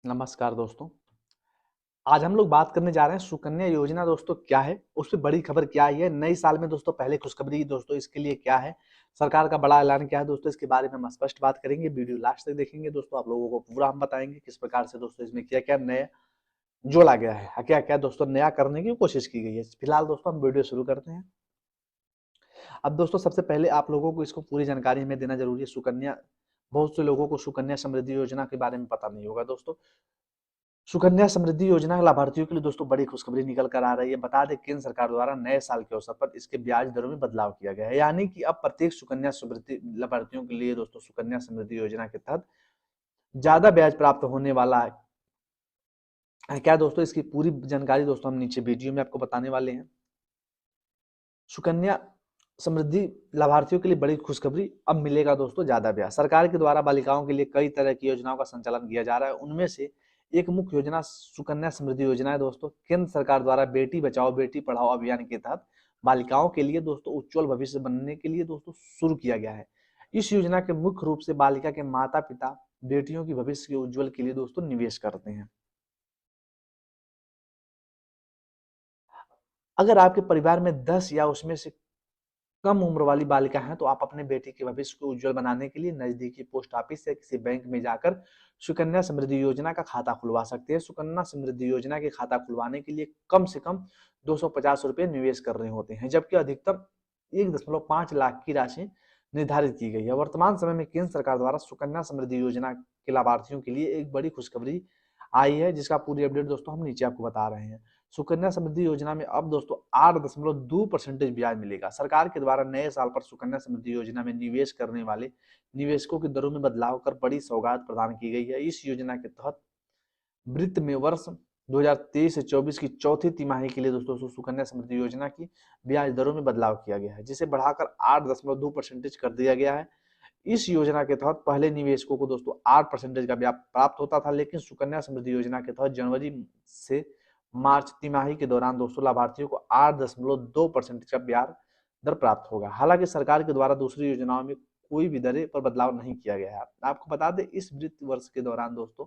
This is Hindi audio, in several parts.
नमस्कार दोस्तों। आज हम लोग बात करने जा रहे हैं सुकन्या योजना दोस्तों क्या है, उस पे बड़ी खबर क्या आई है, नई साल में दोस्तों पहले खुशखबरी दोस्तों इसके लिए क्या है, सरकार का बड़ा ऐलान क्या है दोस्तों, इसके बारे में हम स्पष्ट बात करेंगे। वीडियो लास्ट तक देखेंगे दोस्तों, आप लोगों को पूरा हम बताएंगे किस प्रकार से दोस्तों इसमें क्या-क्या नया जोड़ा गया है, क्या-क्या दोस्तों नया करने की कोशिश की गई है। फिलहाल दोस्तों हम वीडियो शुरू करते हैं। अब दोस्तों सबसे पहले आप लोगों को इसको पूरी जानकारी हमें देना जरूरी है। सुकन्या, बहुत से लोगों को सुकन्या समृद्धि योजना के बारे में पता नहीं होगा दोस्तों। सुकन्या समृद्धि योजना के लाभार्थियों के लिए दोस्तों बड़ी खुशखबरी निकल कर आ रही है। बता दें केंद्र सरकार द्वारा नए साल के अवसर पर इसके ब्याज दरों में बदलाव किया गया है, यानी कि अब प्रत्येक सुकन्या समृद्धि लाभार्थियों के लिए दोस्तों सुकन्या समृद्धि योजना के तहत ज्यादा ब्याज प्राप्त होने वाला है। क्या दोस्तों, इसकी पूरी जानकारी दोस्तों हम नीचे वीडियो में आपको बताने वाले हैं। सुकन्या समृद्धि लाभार्थियों के लिए बड़ी खुशखबरी, अब मिलेगा दोस्तों ज्यादा ब्याज। सरकार के द्वारा बालिकाओं के लिए कई तरह की योजनाओं का संचालन किया जा रहा है। उनमें से एक मुख्य योजना सुकन्या समृद्धि योजना है दोस्तों। केंद्र सरकार द्वारा बेटी बचाओ बेटी पढ़ाओ अभियान के तहत बालिकाओं के लिए दोस्तों उज्जवल भविष्य बनने के लिए दोस्तों शुरू किया गया है। इस योजना के मुख्य रूप से बालिका के माता पिता बेटियों की भविष्य के उज्जवल के लिए दोस्तों निवेश करते हैं। अगर आपके परिवार में 10 या उसमें से कम उम्र वाली बालिका हैं तो आप अपने बेटी के भविष्य को उज्जवल बनाने के लिए नजदीकी पोस्ट ऑफिस या किसी बैंक में जाकर सुकन्या समृद्धि योजना का खाता खुलवा सकते हैं। सुकन्या समृद्धि योजना के खाता खुलवाने के लिए कम से कम 250 रुपए निवेश करने होते हैं, जबकि अधिकतम 1.5 लाख की राशि निर्धारित की गई है। वर्तमान समय में केंद्र सरकार द्वारा सुकन्या समृद्धि योजना के लाभार्थियों के लिए एक बड़ी खुशखबरी आई है, जिसका पूरी अपडेट दोस्तों हम नीचे आपको बता रहे हैं। सुकन्या समृद्धि योजना में अब दोस्तों 8.2% ब्याज मिलेगा। सरकार के द्वारा नए साल पर सुकन्या समृद्धि योजना में निवेश करने वाले निवेशकों की दरों में बदलाव कर बड़ी सौगात प्रदान की गई है। इस योजना के तहत वित्त में वर्ष 2023 से 24 की चौथी तिमाही के लिए दोस्तों सुकन्या समृद्धि योजना की ब्याज दरों में बदलाव किया गया है, जिसे बढ़ाकर 8.2% कर दिया गया है। इस योजना के तहत पहले निवेशकों को दोस्तों 8% का ब्याज प्राप्त होता था, लेकिन सुकन्या समृद्धि योजना के तहत जनवरी से मार्च तिमाही के दौरान दोस्तों लाभार्थियों को 8.2% का ब्याज दर प्राप्त होगा। हालांकि सरकार के द्वारा दूसरी योजनाओं में कोई भी दरें पर बदलाव नहीं किया गया है। आपको बता दें इस वित्त वर्ष के दौरान दोस्तों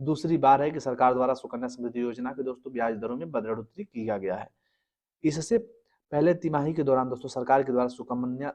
दूसरी बार है कि सरकार द्वारा सुकन्या समृद्धि योजना के दोस्तों ब्याज दरों में बढ़ोतरी किया गया है। इससे पहले तिमाही के दौरान दोस्तों सरकार के द्वारा सुकन्या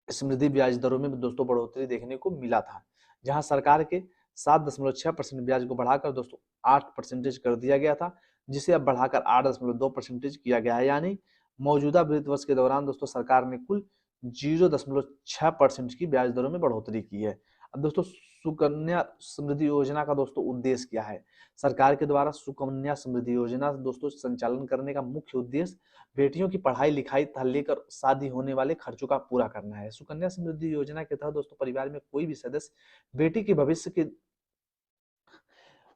समृद्धि ब्याज दरों में दोस्तों बढ़ोतरी देखने को मिला था, जहां सरकार के 7.6% ब्याज को बढ़ाकर दोस्तों 8% कर दिया गया था, जिसे अब बढ़ाकर 8.2% किया गया है। यानी मौजूदा वित्त वर्ष के दौरान दोस्तों सरकार ने कुल 0.6% की ब्याज दरों में बढ़ोतरी की है। अब दोस्तों सुकन्या समृद्धि योजना का दोस्तों उद्देश्य क्या है? सरकार के द्वारा सुकन्या समृद्धि योजना दोस्तों संचालन करने का मुख्य उद्देश्य बेटियों की पढ़ाई लिखाई तथा लेकर शादी होने वाले खर्चों का पूरा करना है। सुकन्या समृद्धि योजना के तहत दोस्तों परिवार में कोई भी सदस्य बेटी के भविष्य के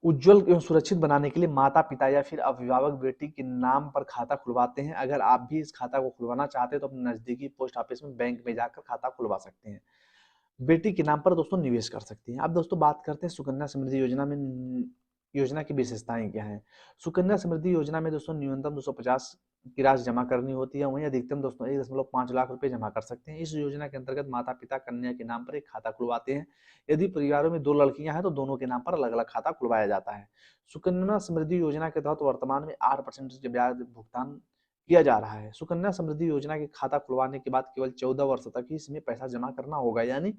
उज्जवल एवं सुरक्षित बनाने के लिए माता पिता या फिर अभिभावक बेटी के नाम पर खाता खुलवाते हैं। अगर आप भी इस खाता को खुलवाना चाहते हैं तो अपने नजदीकी पोस्ट ऑफिस में बैंक में जाकर खाता खुलवा सकते हैं, बेटी के नाम पर दोस्तों निवेश कर सकती हैं। अब दोस्तों बात करते हैं सुकन्या समृद्धि योजना में योजना की विशेषताएं क्या हैं। सुकन्या समृद्धि योजना में दोस्तों न्यूनतम 250 की राशि जमा करनी होती है, वहीं अधिकतम दोस्तों 1.5 लाख रुपए जमा कर सकते हैं। इस योजना के अंतर्गत माता पिता कन्या के नाम पर एक खाता खुलवाते हैं। यदि परिवारों में 2 लड़कियां हैं तो दोनों के नाम पर अलग अलग खाता खुलवाया जाता है। सुकन्या समृद्धि योजना के तहत वर्तमान में 8% ब्याज भुगतान किया जा रहा है। सुकन्या समृद्धि योजना के खाता खुलवाने के बाद केवल 14 वर्ष तक ही इसमें पैसा जमा करना होगा, यानी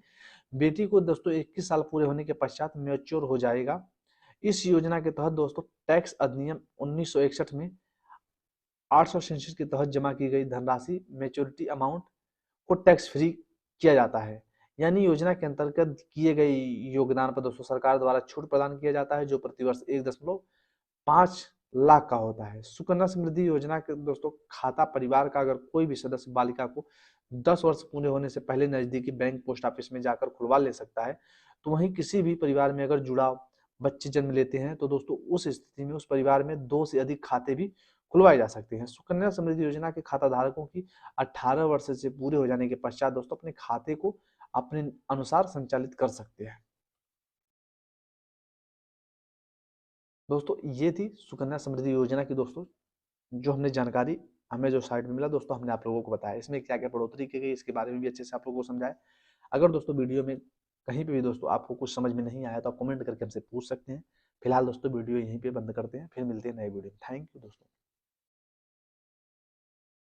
बेटी को दोस्तों 21 साल पूरे होने के पश्चात मैच्योर हो जाएगा। इस योजना के तहत दोस्तों टैक्स अधिनियम 1961 में 800 के तहत जमा की गई धनराशि मैच्योरिटी अमाउंट को टैक्स फ्री किया जाता है। यानी योजना के अंतर्गत किए गए योगदान पर दोस्तों सरकार द्वारा छूट प्रदान किया जाता है, जो प्रतिवर्ष 1.5 लाख का होता है। सुकन्या समृद्धि योजना के दोस्तों खाता परिवार का अगर कोई भी सदस्य बालिका को 10 वर्ष पूरे होने से पहले नजदीकी बैंक पोस्ट ऑफिस में जाकर खुलवा ले सकता है। तो वहीं किसी भी परिवार में अगर जुड़ाव बच्चे जन्म लेते हैं तो दोस्तों उस स्थिति में उस परिवार में 2 से अधिक खाते भी खुलवाए जा सकते हैं। सुकन्या समृद्धि योजना के खाता धारकों की 18 वर्ष से पूरे हो जाने के पश्चात दोस्तों अपने खाते को अपने अनुसार संचालित कर सकते हैं। दोस्तों ये थी सुकन्या समृद्धि योजना की दोस्तों जो हमने जानकारी हमें जो साइट में मिला दोस्तों हमने आप लोगों को बताया। इसमें क्या क्या बढ़ोतरी की गई इसके बारे में भी अच्छे से आप लोगों को समझाया। अगर दोस्तों वीडियो में कहीं पे भी दोस्तों आपको कुछ समझ में नहीं आया तो आप कमेंट करके हमसे पूछ सकते हैं। फिलहाल दोस्तों वीडियो यहीं पे बंद करते हैं, फिर मिलते हैं नए वीडियो में। थैंक यू दोस्तों।